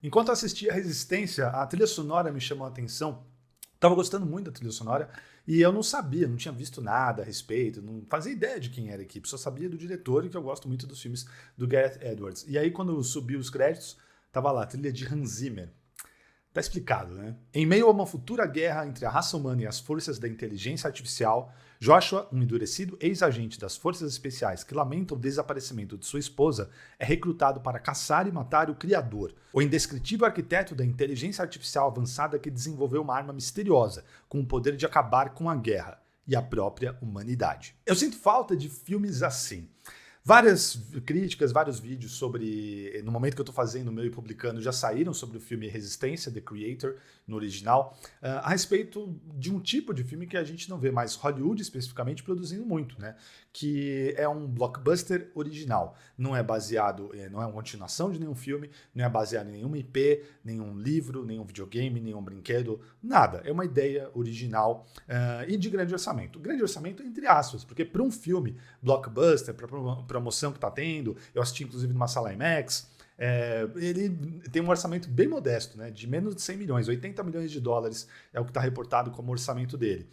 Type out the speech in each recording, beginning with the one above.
Enquanto eu assistia Resistência, a trilha sonora me chamou a atenção. Tava gostando muito da trilha sonora e eu não sabia, não tinha visto nada a respeito, não fazia ideia de quem era a equipe, só sabia do diretor e que eu gosto muito dos filmes do Gareth Edwards. E aí, quando subiu os créditos, tava lá, trilha de Hans Zimmer. Tá explicado, né? Em meio a uma futura guerra entre a raça humana e as forças da inteligência artificial, Joshua, um endurecido ex-agente das forças especiais que lamenta o desaparecimento de sua esposa, é recrutado para caçar e matar o Criador, o indescritível arquiteto da inteligência artificial avançada que desenvolveu uma arma misteriosa com o poder de acabar com a guerra e a própria humanidade. Eu sinto falta de filmes assim. Várias críticas, vários vídeos sobre. No momento que eu estou fazendo o meu e publicando, já saíram sobre o filme Resistência, The Creator, no original, a respeito de um tipo de filme que a gente não vê mais Hollywood especificamente produzindo muito, né? Que é um blockbuster original. Não é baseado, não é uma continuação de nenhum filme, não é baseado em nenhuma IP, nenhum livro, nenhum videogame, nenhum brinquedo, nada. É uma ideia original e de grande orçamento. Grande orçamento entre aspas, porque para um filme blockbuster, para promoção que está tendo, eu assisti inclusive numa sala IMAX, ele tem um orçamento bem modesto, né, de menos de 100 milhões, 80 milhões de dólares é o que está reportado como orçamento dele.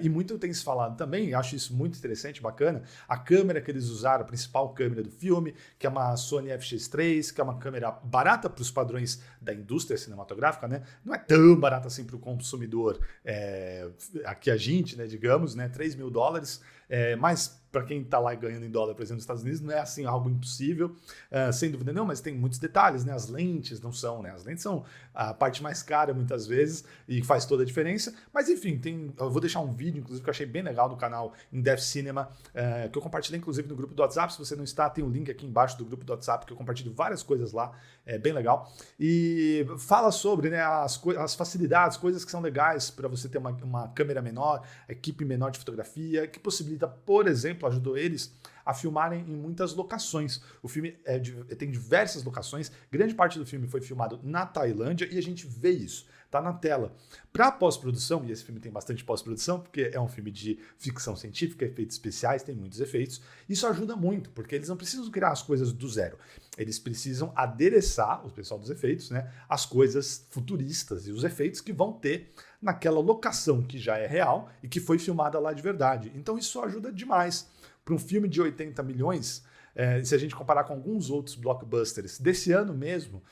E muito tem se falado também, acho isso muito interessante, bacana, a câmera que eles usaram, a principal câmera do filme, que é uma Sony FX3, que é uma câmera barata para os padrões da indústria cinematográfica, né, não é tão barata assim para o consumidor, aqui a gente, né, digamos, né, 3 mil dólares, mas para quem está lá ganhando em dólar, por exemplo, nos Estados Unidos, não é assim algo impossível, sem dúvida não, mas tem muitos detalhes, né? As lentes não são, né? As lentes são a parte mais cara muitas vezes e faz toda a diferença. Mas enfim, eu vou deixar um vídeo, inclusive, que eu achei bem legal no canal In Depth Cinema, que eu compartilhei, inclusive, no grupo do WhatsApp. Se você não está, tem um link aqui embaixo do grupo do WhatsApp, que eu compartilho várias coisas lá, é bem legal. E fala sobre, né, as facilidades, coisas que são legais para você ter uma câmera menor, equipe menor de fotografia, que possibilita, por exemplo, ajudou eles a filmarem em muitas locações. O filme tem diversas locações, grande parte do filme foi filmado na Tailândia e a gente vê isso, tá na tela. Para pós-produção, e esse filme tem bastante pós-produção, porque é um filme de ficção científica, efeitos especiais, tem muitos efeitos, isso ajuda muito, porque eles não precisam criar as coisas do zero, eles precisam adereçar, o pessoal dos efeitos, né, as coisas futuristas e os efeitos que vão ter naquela locação que já é real e que foi filmada lá de verdade. Então isso ajuda demais. Para um filme de 80 milhões, se a gente comparar com alguns outros blockbusters desse ano mesmo,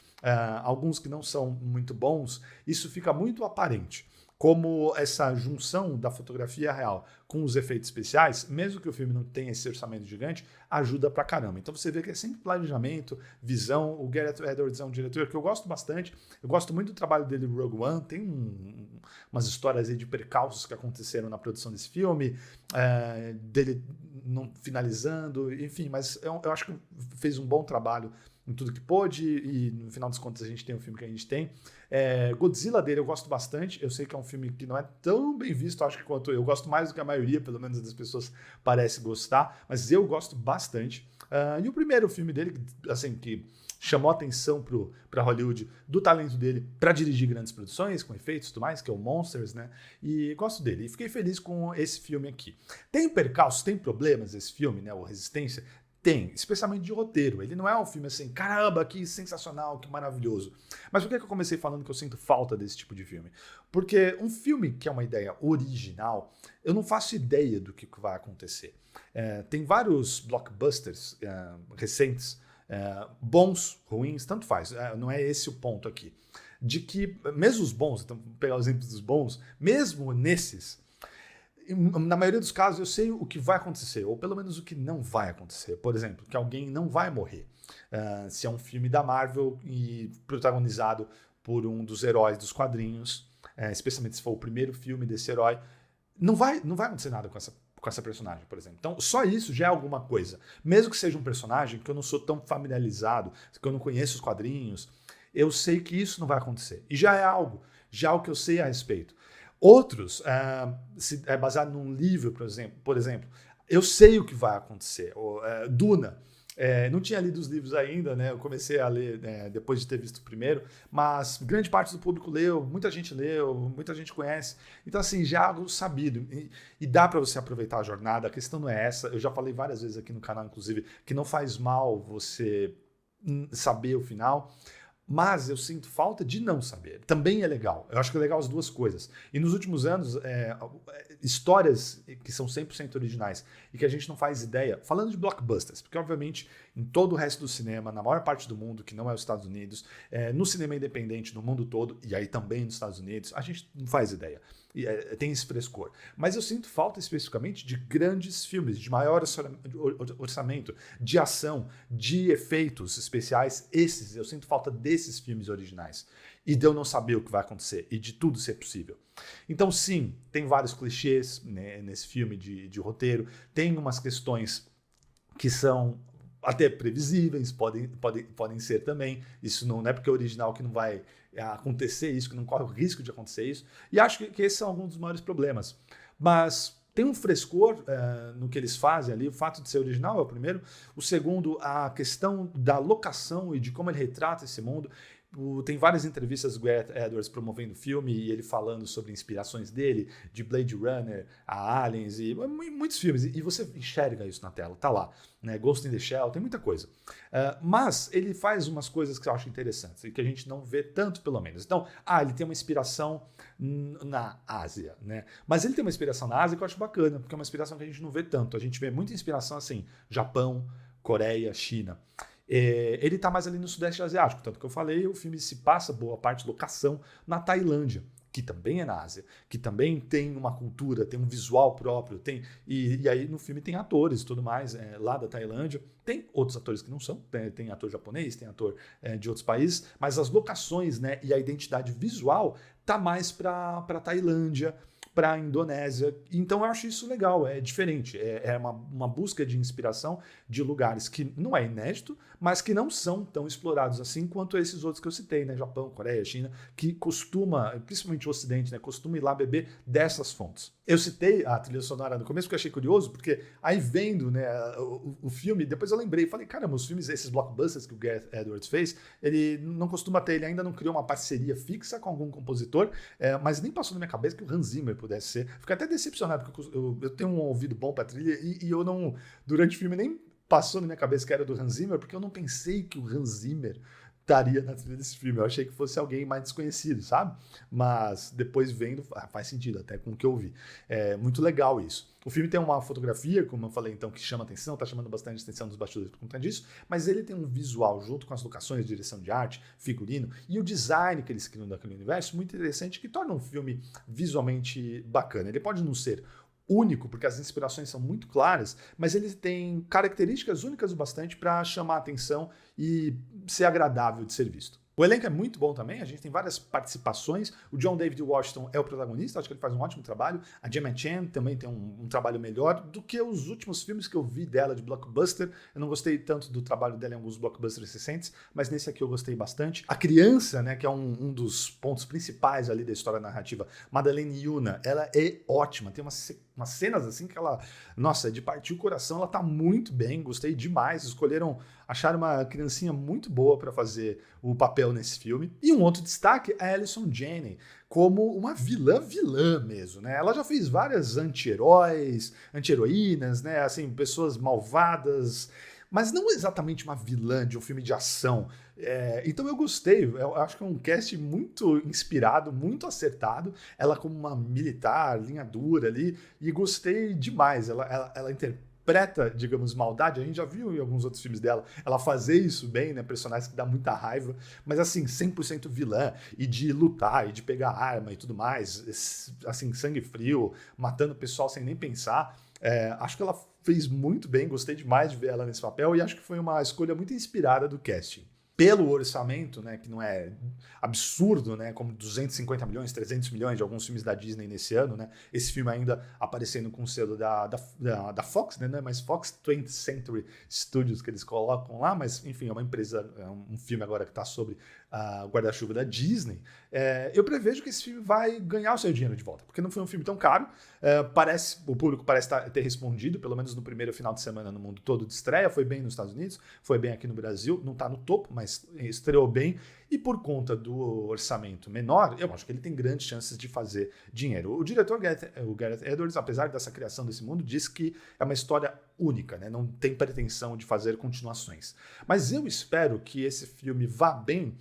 alguns que não são muito bons, isso fica muito aparente. Como essa junção da fotografia real com os efeitos especiais, mesmo que o filme não tenha esse orçamento gigante, ajuda pra caramba. Então você vê que é sempre planejamento, visão. O Gareth Edwards é um diretor que eu gosto bastante. Eu gosto muito do trabalho dele no Rogue One. Tem umas histórias aí de percalços que aconteceram na produção desse filme, dele não finalizando, enfim, mas eu acho que fez um bom trabalho em tudo que pôde, e no final das contas a gente tem o filme que a gente tem. Godzilla dele eu gosto bastante, eu sei que é um filme que não é tão bem visto, acho que quanto eu gosto mais do que a maioria, pelo menos das pessoas parece gostar, mas eu gosto bastante. E o primeiro filme dele, assim, que chamou atenção para Hollywood do talento dele para dirigir grandes produções, com efeitos e tudo mais, que é o Monsters, né? E gosto dele. E fiquei feliz com esse filme aqui. Tem percalços, tem problemas esse filme, né? O Resistência? Tem, especialmente de roteiro. Ele não é um filme assim, caramba, que sensacional, que maravilhoso. Mas por que eu comecei falando que eu sinto falta desse tipo de filme? Porque um filme que é uma ideia original, eu não faço ideia do que vai acontecer. Tem vários blockbusters recentes, bons, ruins, tanto faz. Não é esse o ponto aqui. De que, mesmo os bons, então vou pegar o exemplo dos bons, mesmo nesses, na maioria dos casos eu sei o que vai acontecer, ou pelo menos o que não vai acontecer. Por exemplo, que alguém não vai morrer. Se é um filme da Marvel e protagonizado por um dos heróis dos quadrinhos, especialmente se for o primeiro filme desse herói, não vai acontecer nada com essa personagem, por exemplo. Então, só isso já é alguma coisa. Mesmo que seja um personagem que eu não sou tão familiarizado, que eu não conheço os quadrinhos, eu sei que isso não vai acontecer. E já é algo que eu sei a respeito. Outros, se é baseado num livro, por exemplo, eu sei o que vai acontecer. Duna, não tinha lido os livros ainda, né? Eu comecei a ler depois de ter visto o primeiro, mas grande parte do público leu, muita gente conhece. Então, assim, já é algo sabido. E dá para você aproveitar a jornada. A questão não é essa. Eu já falei várias vezes aqui no canal, inclusive, que não faz mal você saber o final. Mas eu sinto falta de não saber. Também é legal. Eu acho que é legal as duas coisas. E nos últimos anos, histórias que são 100% originais e que a gente não faz ideia, falando de blockbusters, porque obviamente em todo o resto do cinema, na maior parte do mundo, que não é os Estados Unidos, no cinema independente no mundo todo, e aí também nos Estados Unidos, a gente não faz ideia. Tem esse frescor. Mas eu sinto falta especificamente de grandes filmes, de maior orçamento, de ação, de efeitos especiais. Eu sinto falta desses filmes originais. E de eu não saber o que vai acontecer, e de tudo ser possível. Então sim, tem vários clichês, né, nesse filme de roteiro, tem umas questões que são até previsíveis, podem ser também. Isso não é porque é original que não vai acontecer isso, que não corre o risco de acontecer isso. E acho que esses são alguns dos maiores problemas. Mas tem um frescor no que eles fazem ali. O fato de ser original é o primeiro. O segundo, a questão da locação e de como ele retrata esse mundo. Tem várias entrevistas do Gareth Edwards promovendo o filme e ele falando sobre inspirações dele, de Blade Runner, a Aliens e muitos filmes. E você enxerga isso na tela, tá lá. Né? Ghost in the Shell, tem muita coisa. Mas ele faz umas coisas que eu acho interessantes e que a gente não vê tanto, pelo menos. Então, ele tem uma inspiração na Ásia, né? Mas ele tem uma inspiração na Ásia que eu acho bacana, porque é uma inspiração que a gente não vê tanto. A gente vê muita inspiração assim, Japão, Coreia, China. Ele está mais ali no Sudeste Asiático, tanto que eu falei, o filme se passa boa parte de locação na Tailândia, que também é na Ásia, que também tem uma cultura, tem um visual próprio, e aí no filme tem atores e tudo mais lá da Tailândia, tem outros atores que não são, tem ator japonês, tem ator de outros países, mas as locações, né, e a identidade visual tá mais para Tailândia, para a Indonésia. Então eu acho isso legal, é diferente. É uma busca de inspiração de lugares que não é inédito, mas que não são tão explorados assim quanto esses outros que eu citei, né? Japão, Coreia, China, que costuma, principalmente o Ocidente, né? Costuma ir lá beber dessas fontes. Eu citei a trilha sonora no começo porque eu achei curioso, porque aí vendo, né, o filme, depois eu lembrei, falei, caramba, os filmes, esses blockbusters que o Gareth Edwards fez, ele não costuma ter, ele ainda não criou uma parceria fixa com algum compositor, mas nem passou na minha cabeça que o Hans Zimmer pudesse ser. Fiquei até decepcionado, porque eu tenho um ouvido bom pra trilha e eu não, durante o filme, nem passou na minha cabeça que era do Hans Zimmer, porque eu não pensei que o Hans Zimmer estaria na trilha desse filme. Eu achei que fosse alguém mais desconhecido, sabe? Mas depois vendo, faz sentido até com o que eu vi. É muito legal isso. O filme tem uma fotografia, como eu falei então, que chama atenção, tá chamando bastante atenção dos bastidores por conta disso, mas ele tem um visual junto com as locações, direção de arte, figurino e o design que eles criam daquele universo muito interessante, que torna um filme visualmente bacana. Ele pode não ser único, porque as inspirações são muito claras, mas ele tem características únicas o bastante para chamar a atenção e ser agradável de ser visto. O elenco é muito bom também, a gente tem várias participações. O John David Washington é o protagonista, acho que ele faz um ótimo trabalho. A Gemma Chan também tem um trabalho melhor do que os últimos filmes que eu vi dela de blockbuster. Eu não gostei tanto do trabalho dela em alguns blockbusters recentes, mas nesse aqui eu gostei bastante. A criança, né, que é um dos pontos principais ali da história narrativa, Madeleine Yuna, ela é ótima. Tem umas cenas assim que ela, nossa, de partir o coração, ela tá muito bem, gostei demais. Acharam uma criancinha muito boa para fazer o papel nesse filme. E um outro destaque é a Allison Janney, como uma vilã mesmo, né? Ela já fez várias anti-heróis, anti-heroínas, né? Assim, pessoas malvadas, mas não exatamente uma vilã de um filme de ação. Então eu gostei, eu acho que é um cast muito inspirado, muito acertado. Ela como uma militar, linha dura ali, e gostei demais. Ela interpreta, digamos, maldade. A gente já viu em alguns outros filmes dela ela fazer isso bem, né? Personagens que dá muita raiva, mas assim, 100% vilã, e de lutar, e de pegar arma e tudo mais, assim, sangue frio, matando o pessoal sem nem pensar. Acho que ela fez muito bem, gostei demais de ver ela nesse papel e acho que foi uma escolha muito inspirada do casting. Pelo orçamento, né, que não é absurdo, né, como 250 milhões, 300 milhões de alguns filmes da Disney nesse ano, né, esse filme ainda aparecendo com o selo da Fox, né, mas Fox 20th Century Studios que eles colocam lá, mas enfim, é uma empresa, é um filme agora que está sobre o guarda-chuva da Disney. Eu prevejo que esse filme vai ganhar o seu dinheiro de volta, porque não foi um filme tão caro, o público parece ter respondido, pelo menos no primeiro final de semana no mundo todo de estreia, foi bem nos Estados Unidos, foi bem aqui no Brasil, não está no topo, mas estreou bem, e por conta do orçamento menor, eu acho que ele tem grandes chances de fazer dinheiro. O diretor, o Gareth Edwards, apesar dessa criação desse mundo, diz que é uma história única, né? Não tem pretensão de fazer continuações. Mas eu espero que esse filme vá bem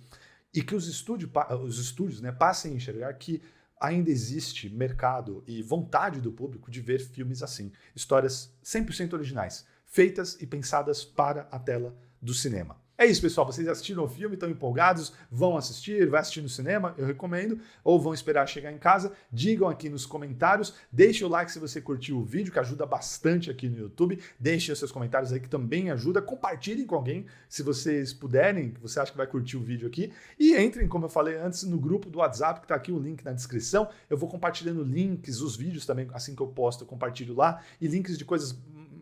e que os estúdios, né, passem a enxergar que ainda existe mercado e vontade do público de ver filmes assim. Histórias 100% originais, feitas e pensadas para a tela do cinema. É isso, pessoal. Vocês assistiram o filme, estão empolgados? Vão assistir? Vai assistir no cinema? Eu recomendo. Ou vão esperar chegar em casa? Digam aqui nos comentários. Deixe o like se você curtiu o vídeo, que ajuda bastante aqui no YouTube. Deixem os seus comentários aí, que também ajuda. Compartilhem com alguém, se vocês puderem, que você acha que vai curtir o vídeo aqui. E entrem, como eu falei antes, no grupo do WhatsApp, que está aqui o link na descrição. Eu vou compartilhando links, os vídeos também, assim que eu posto, eu compartilho lá. E links de coisas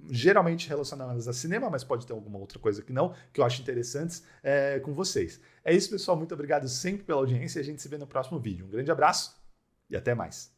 geralmente relacionadas a cinema, mas pode ter alguma outra coisa que não, que eu acho interessantes com vocês. É isso, pessoal. Muito obrigado sempre pela audiência e a gente se vê no próximo vídeo. Um grande abraço e até mais.